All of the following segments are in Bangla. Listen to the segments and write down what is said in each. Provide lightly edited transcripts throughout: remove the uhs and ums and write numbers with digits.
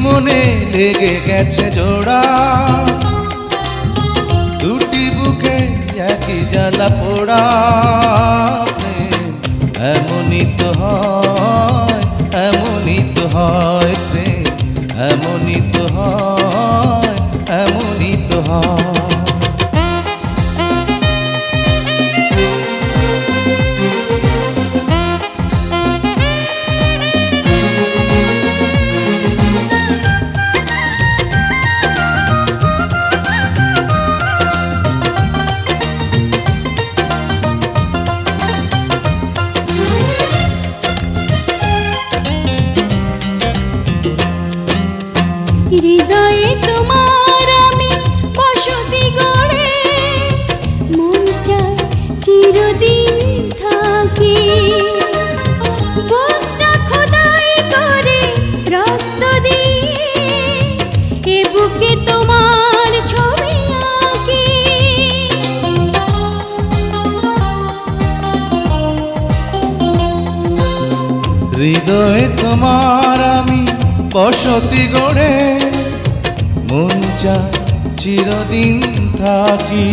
মনে লেগে গেছে জোড়া, দুটি বুকে একই জ্বালা পোড়া। প্রেম এমনই তো হয়, এমনই তো হয় প্রেম, এমনই তো হয়, এমনই তো হয়। হৃদয়ে তোমার আমি বসতি গড়ে, মন চায় চিরদিন থাকি। বুকটা খোদাই করে রক্ত দিয়ে, এ বুকে তোমার ছবি আঁকি। হৃদয়ে তোমার আমি বসতি গড়ে, মন চায় চিরদিন থাকি।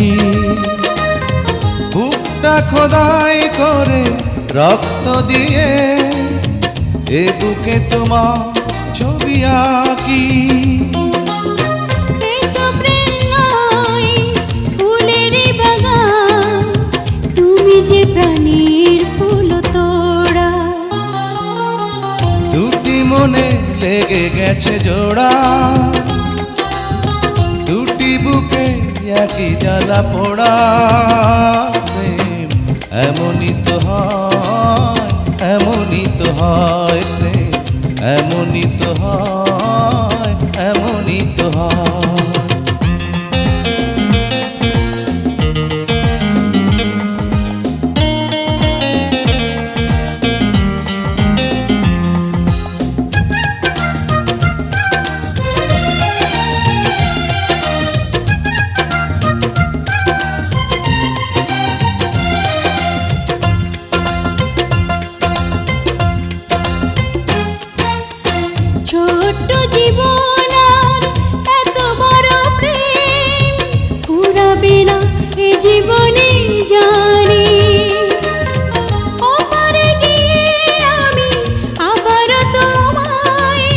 বুকটা খোদাই করে রক্ত দিয়ে, এ বুকে তোমার ছবি আঁকি। এ তো প্রেম নয়, ফুলের বাগান, তুমি যে প্রাণীর ফুল তোড়া। দুটি মনে লেগে গেছে জোড়া, দুটি বুকে একই জ্বালা পোড়া। প্রেম এমনই তো হয়, এমনই তো হয় প্রেম, এমনই তো হয়, এমনই তো হয়। ছোট্ট জীবন আর এত বড় প্রেম ফুরাবে না এ জীবনে জানি। ওপারে গিয়ে আমি আবার তোমায়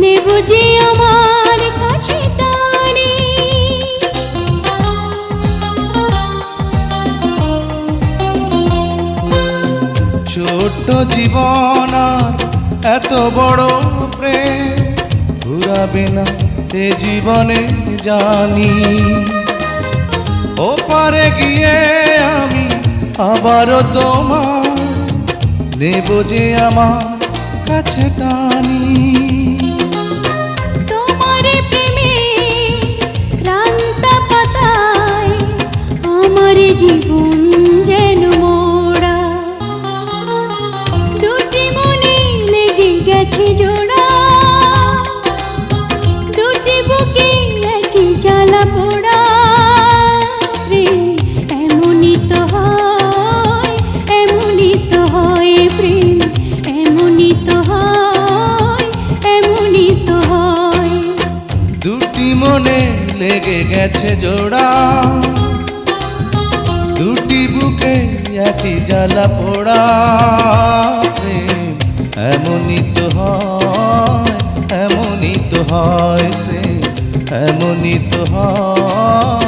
নেব যে আমার কাছে টানি। ছোট্ট জীবন আর এত বড় প্রেম ঘুরাবে না এ জীবনে জানি। ওপারে গিয়ে আমি আবারও তোমার নেব যে আমার কাছে টানি। তোমার প্রেমে ক্রান্ত পাতায় আমার জীবন যেন মোড়া। দুটি মনে লেগে গেছে জোড়া, দুটি বুকে একই জ্বালা পোড়া। প্রেম এমনই তো হয়, এমনই তো হয় প্রেম, এমনই তো হয়, এমনই তো হয়। দুটি মনে লেগে গেছে জোড়া, দুটি বুকে একই জ্বালা পোড়া। প্রেম এমনই তো হয়, এমনই তো হয় প্রেম, এমনই তো হয়।